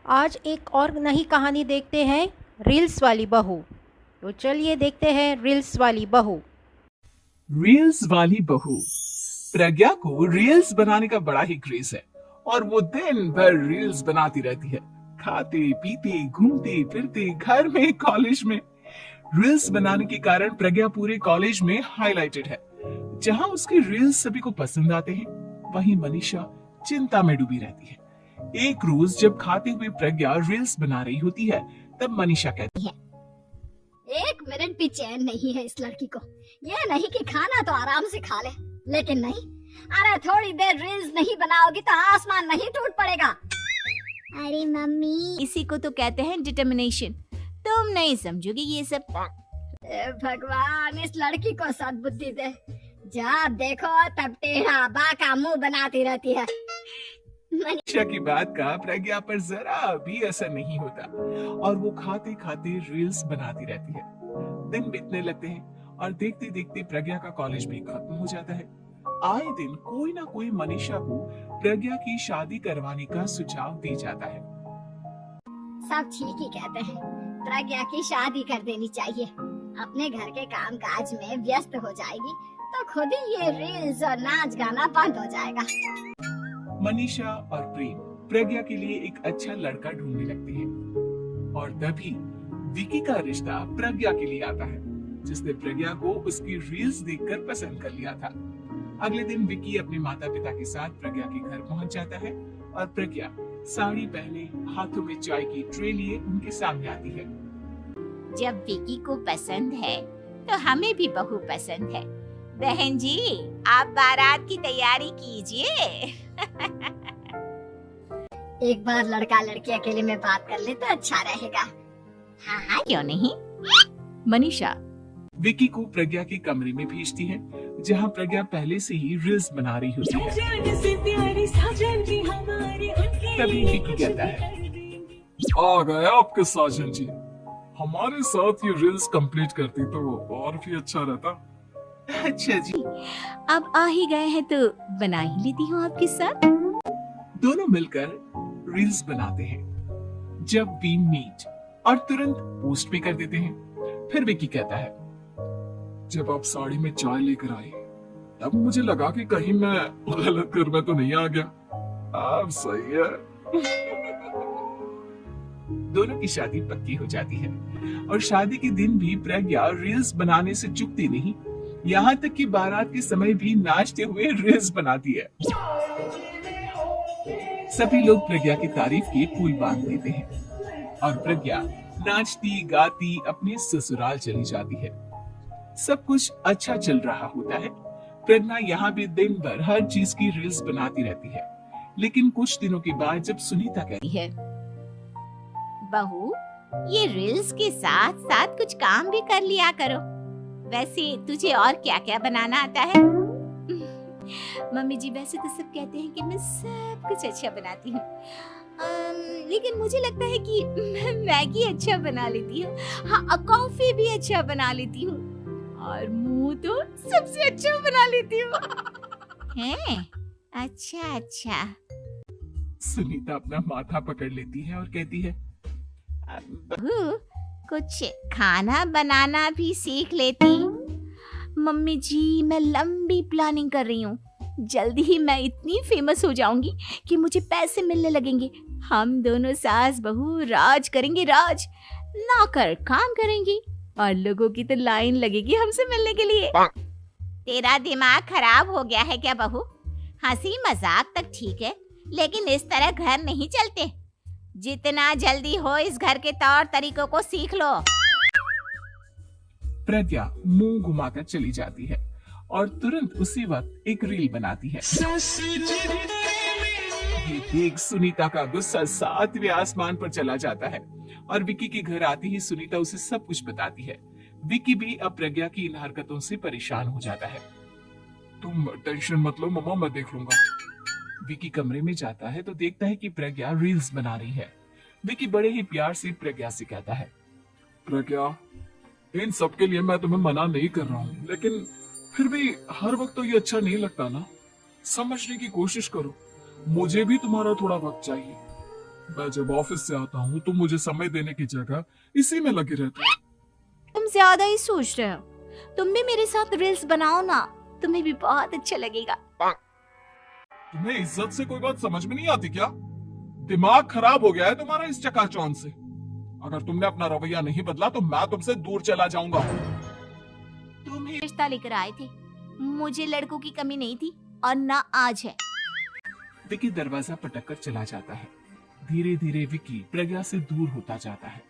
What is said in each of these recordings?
आज एक और नई कहानी देखते हैं, रील्स वाली बहू। तो चलिए देखते हैं रील्स वाली बहू। रील्स वाली बहू। प्रज्ञा को रील्स बनाने का बड़ा ही क्रेज है और वो दिन भर रील्स बनाती रहती है। खाते पीते घूमते फिरते घर में कॉलेज में रील्स बनाने के कारण प्रज्ञा पूरे कॉलेज में हाईलाइटेड है। जहां उसके रील्स सभी को पसंद आते हैं, वहीं मनीषा चिंता में डूबी रहती है। एक रोज जब खाते हुए प्रज्ञा रील्स बना रही होती है, तब मनीषा कहती है, एक मिनट भी चैन नहीं है इस लड़की को। ये नहीं कि खाना तो आराम से खा ले, लेकिन नहीं, अरे थोड़ी देर रील्स नहीं बनाओगी तो आसमान नहीं टूट पड़ेगा। अरे मम्मी, इसी को तो कहते हैं डिटर्मिनेशन। तुम नहीं समझोगी ये सब। भगवान, इस लड़की को सद्बुद्धि दे। जब देखो तब टेढ़ा बाका मुंह बनाती रहती है। मनीषा की बात का प्रज्ञा पर जरा भी असर नहीं होता और वो खाते खाते रील्स बनाती रहती है। दिन बीतने लगते हैं और देखते देखते प्रज्ञा का कॉलेज भी खत्म हो जाता है। आए दिन कोई ना कोई मनीषा को प्रज्ञा की शादी करवाने का सुझाव दी जाता है। सब ठीक ही कहते हैं, प्रज्ञा की शादी कर देनी चाहिए। अपने घर के काम काज में व्यस्त हो जाएगी तो खुद ही ये रील्स और नाच गाना बंद हो जाएगा। मनीषा और प्रेम प्रज्ञा के लिए एक अच्छा लड़का ढूंढने लगते हैं और तभी विकी का रिश्ता प्रज्ञा के लिए आता है, जिसने प्रज्ञा को उसकी रील्स देखकर पसंद कर लिया था। अगले दिन विकी अपने माता पिता के साथ प्रज्ञा के घर पहुंच जाता है और प्रज्ञा साड़ी पहने हाथों में चाय की ट्रे लिए उनके सामने आती है। जब विकी को पसंद है तो हमें भी बहू पसंद है। बहन जी, आप बारात की तैयारी कीजिए। एक बार लड़का लड़की अकेले में बात कर ले तो अच्छा रहेगा। हाँ हाँ, क्यों नहीं। मनीषा विकी को प्रज्ञा के कमरे में भेजती है, जहां प्रज्ञा पहले से ही रील्स बना रही होती है। तभी विकी कहता है, आ गए आपके साजन जी। हमारे साथ ये रील्स कंप्लीट करती तो और भी अच्छा रहता। अच्छा जी, अब आ ही गए हैं तो बना ही लेती हूँ आपके साथ। दोनों मिलकर रील्स बनाते हैं। जब वी मीट और तुरंत पोस्ट भी कर देते हैं। फिर विकी कहता है, जब आप साड़ी में चाय लेकर आई तब मुझे लगा कि कहीं मैं गलत घर में तो नहीं आ गया। अब सही है। दोनों की शादी पक्की हो जाती है और शादी के दिन भी प्रज्ञा रील्स बनाने से चूकती नहीं। यहाँ तक कि बारात के समय भी नाचते हुए रील्स बनाती है। सभी लोग प्रज्ञा की तारीफ के पुल बांध देते हैं और प्रज्ञा नाचती गाती अपने ससुराल चली जाती है। सब कुछ अच्छा चल रहा होता है। प्रज्ञा यहाँ भी दिन भर हर चीज की रील्स बनाती रहती है। लेकिन कुछ दिनों के बाद जब सुनीता कहती है, बहू, ये रील्स के साथ साथ कुछ काम भी कर लिया करो। वैसे तुझे और क्या क्या बनाना आता है? मम्मी जी, वैसे तो सब कहते हैं कि मैं सब कुछ अच्छा बनाती हूँ, लेकिन मुझे लगता है कि मैं मैगी अच्छा बना लेती हूँ। हाँ, कॉफी भी अच्छा बना लेती हूँ और मुंह तो सबसे अच्छा बना लेती हूँ। हैं? अच्छा अच्छा। सुनीता अपना माथा पकड़ लेती है और कहती है, बहू, कुछ खाना बनाना भी सीख लेती। मम्मी जी, मैं लंबी प्लानिंग कर रही हूँ। जल्दी ही मैं इतनी फेमस हो जाऊंगी कि मुझे पैसे मिलने लगेंगे। हम दोनों सास बहू राज करेंगे, राज। नौकर काम करेंगी और लोगों की तो लाइन लगेगी हमसे मिलने के लिए। तेरा दिमाग खराब हो गया है क्या बहू? हंसी मजाक तक ठीक है, लेकिन इस तरह घर नहीं चलते। जितना जल्दी हो इस घर के तौर तरीकों को सीख लो। प्रज्ञा मुंह घुमाकर चली जाती है और तुरंत उसी वक्त एक रील बनाती है। ये देख सुनीता का गुस्सा 7वें आसमान पर चला जाता है और विकी के घर आते ही सुनीता उसे सब कुछ बताती है। विकी भी अब प्रज्ञा की इन हरकतों से परेशान हो जाता है। तुम टेंशन मत लो मम्मा, मैं देख लूंगा। विकी कमरे में जाता है तो देखता है कि प्रज्ञा रील्स बना रही है। विकी बड़े ही प्यार से प्रज्ञा से कहता है, प्रज्ञा, इन सब के लिए मैं तुम्हें मना नहीं कर रहा हूँ, लेकिन फिर भी हर वक्त तो ये अच्छा नहीं लगता ना। समझने की कोशिश करो, मुझे भी तुम्हारा थोड़ा वक्त चाहिए। मैं जब ऑफिस से आता हूँ तो मुझे समय देने की जगह इसी में लगे रहते हैं। तुम ज्यादा ही सोच रहे हो। तुम भी मेरे साथ रील्स बनाओ ना, तुम्हें भी बहुत अच्छा लगेगा। तुम्हें इज्जत से कोई बात समझ में नहीं आती क्या? दिमाग खराब हो गया है तुम्हारा इस चकाचौंध से। अगर तुमने अपना रवैया नहीं बदला तो मैं तुमसे दूर चला जाऊंगा। तुम ही रिश्ता लेकर आए थे, मुझे लड़कों की कमी नहीं थी और ना आज है। विकी दरवाजा पटककर चला जाता है। धीरे धीरे विकी प्रज्ञा से दूर होता जाता है।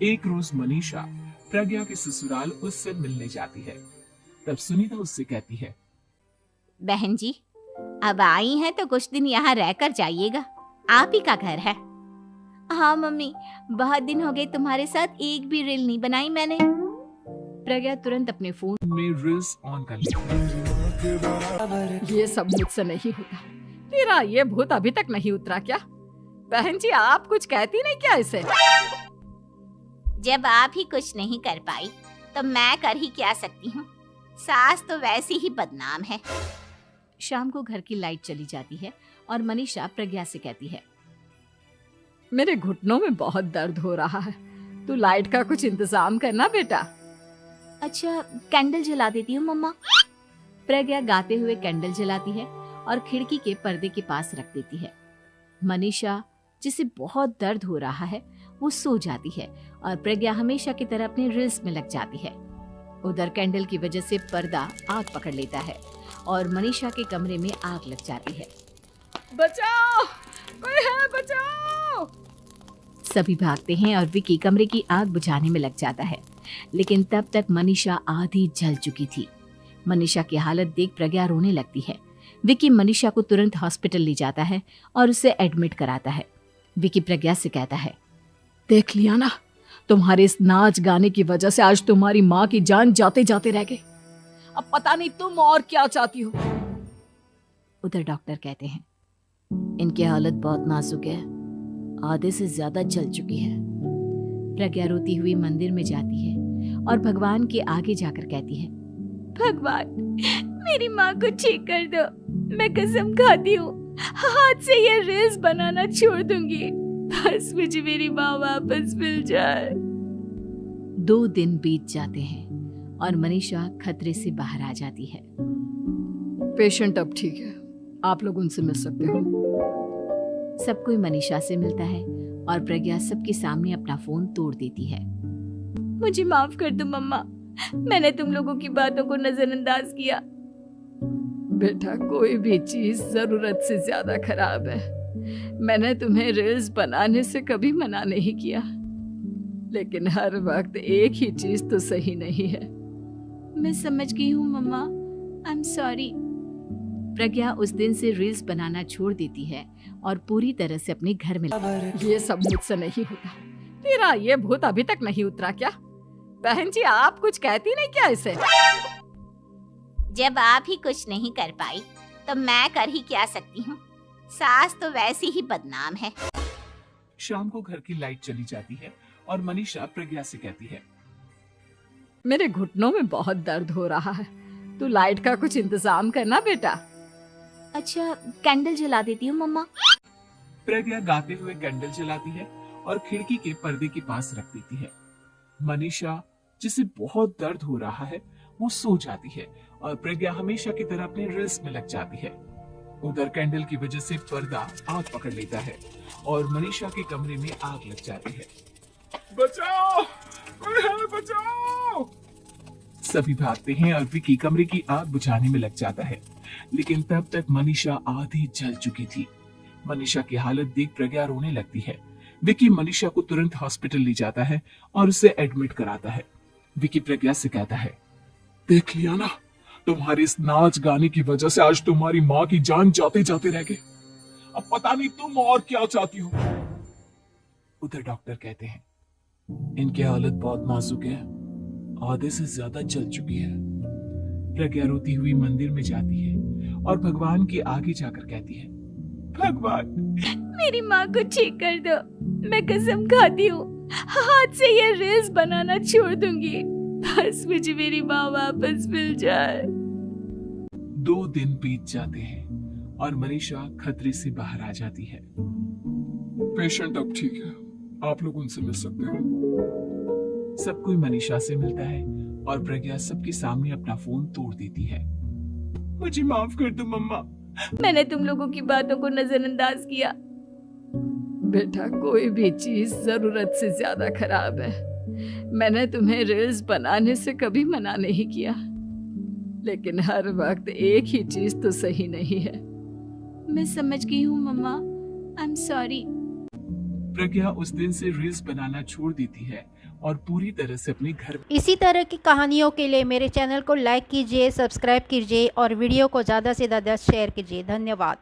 एक रोज मनीषा प्रज्ञा के ससुराल उससे मिलने जाती है। तब सुनीता उससे कहती है, बहन जी अब आई हैं तो कुछ दिन यहाँ रहकर जाइएगा, आप ही का घर है। हाँ मम्मी, बहुत दिन हो गए तुम्हारे साथ एक भी रील नहीं बनाई मैंने। प्रज्ञा तुरंत अपने फोन में रील्स ऑन कर लेती है। ये सब मुझसे नहीं होता। तेरा ये भूत अभी तक नहीं उतरा क्या? बहन जी आप कुछ कहती नहीं क्या इसे? जब आप ही कुछ नहीं कर पाई तो मैं कर ही क्या सकती हूँ। सास तो वैसी ही बदनाम है। शाम को घर की लाइट चली जाती है और मनीषा प्रज्ञा से कहती है, मेरे घुटनों में बहुत दर्द हो रहा है, तू लाइट का कुछ इंतजाम करना बेटा। अच्छा कैंडल जला देती हूँ मम्मा। प्रज्ञा गाते हुए कैंडल जलाती है और खिड़की के पर्दे के पास रख देती है। मनीषा जिसे बहुत दर्द हो रहा है वो सो जाती है और प्रज्ञा हमेशा की तरह अपने रील्स में लग जाती है। उधर कैंडल की वजह से पर्दा आग पकड़ लेता है और मनीषा के कमरे में आग लग जाती है। बचाओ, कोई है बचाओ। सभी भागते हैं और विकी कमरे की आग बुझाने में लग जाता है, लेकिन तब तक मनीषा आधी जल चुकी थी। मनीषा की हालत देख प्रज्ञा रोने लगती है। विकी मनीषा को तुरंत हॉस्पिटल ले जाता है और उसे एडमिट कराता है। विकी प्रज्ञा से कहता है, देख लिया ना, तुम्हारे इस नाच गाने की वजह से आज तुम्हारी माँ की जान जाते जाते रह गई। अब पता नहीं तुम और क्या चाहती हो। उधर डॉक्टर कहते हैं, इनकी हालत बहुत नाजुक है, आधे से ज्यादा जल चुकी है। प्रज्ञा रोती हुई मंदिर में जाती है और भगवान के आगे जाकर कहती है, भगवान मेरी माँ को ठीक कर दो, मैं कसम खाती हूँ हाथ से ये रील्स बनाना छोड़ दूंगी, बस मुझे मेरी माँ वापस मिल जाए। 2 दिन बीत जाते हैं और मनीषा खतरे से बाहर आ जाती है। पेशेंट अब ठीक है, आप लोग उनसे मिल सकते हो। सब कोई मनीषा से मिलता है और प्रज्ञा सबके सामने अपना फोन तोड़ देती है। मुझे माफ कर दो मम्मा, मैंने तुम लोगों की बातों को नजरअंदाज किया। बेटा कोई भी चीज जरूरत से ज्यादा खराब है। मैंने तुम्हें रील्स बनाने से कभी मना नहीं किया, लेकिन हर वक्त एक ही चीज तो सही नहीं है। मैं समझ गई हूँ मम्मा, आई एम सॉरी। प्रज्ञा उस दिन से रील्स बनाना छोड़ देती है और पूरी तरह से अपने घर में ये सब मुझसे नहीं होता। तेरा ये भूत अभी तक नहीं उतरा क्या? बहन जी आप कुछ कहती नहीं क्या इसे? जब आप ही कुछ नहीं कर पाई तो मैं कर ही क्या सकती हूँ। सास तो वैसी ही बदनाम है। शाम को घर की लाइट चली जाती है और मनीषा प्रज्ञा से कहती है, मेरे घुटनों में बहुत दर्द हो रहा है, तू लाइट का कुछ इंतजाम करना बेटा। अच्छा कैंडल जला देती हूँ मम्मा। प्रज्ञा गाते हुए कैंडल जलाती है और खिड़की के पर्दे के पास रख देती है। मनीषा जिसे बहुत दर्द हो रहा है वो सो जाती है और प्रज्ञा हमेशा की तरह अपने रील्स में लग जाती है। उधर कैंडल की वजह से पर्दा आग पकड़ लेता है और मनीषा के कमरे में आग लग जाती है। बचाओ, कोई है बचाओ। सभी भागते हैं और विकी कमरे की आग बुझाने में लग जाता है, लेकिन तब तक मनीषा आधी जल चुकी थी। मनीषा की हालत देख प्रज्ञा रोने लगती है। विकी मनीषा को तुरंत हॉस्पिटल ले जाता है और उसे एडमिट कराता है। विकी प्रज्ञा से कहता है, देख लिया ना, तुम्हारे इस नाच गाने की वजह से आज तुम्हारी माँ की जान जाते जाते रह गई। अब पता नहीं तुम और क्या चाहती हो। उधर डॉक्टर कहते हैं, इनकी हालत बहुत नाजुक है, आधे से ज्यादा जल चुकी है। प्रज्ञा रोती हुई मंदिर में जाती है और भगवान के आगे जाकर कहती है, भगवान मेरी माँ को ठीक कर दो, मैं कसम खाती हूँ हाथ से ये रील्स बनाना छोड़ दूंगी, बस मुझे मेरी माँ वापस मिल जाए। 2 दिन बीत जाते हैं और मनीषा खतरे से बाहर आ जाती है। पेशेंट अब ठीक है, आप लोग उनसे मिल सकते हो। सब कोई मनीषा से मिलता है और प्रज्ञा सबके सामने अपना फोन तोड़ देती है। मुझे माफ कर दो मम्मा। मैंने तुम लोगों की बातों को नजरअंदाज किया। बेटा कोई भी चीज जरूरत से ज्यादा खराब है। मैंने तुम्हें रील्स बनाने से कभी मना नहीं किया, लेकिन हर वक्त एक ही चीज तो सही नहीं है। मैं समझ गई हूँ मम्मा, आई एम सॉरी। प्रज्ञा उस दिन से रील्स बनाना छोड़ देती है और पूरी तरह से अपने घर में इसी तरह की कहानियों के लिए मेरे चैनल को लाइक कीजिए, सब्सक्राइब कीजिए और वीडियो को ज़्यादा से ज़्यादा शेयर कीजिए। धन्यवाद।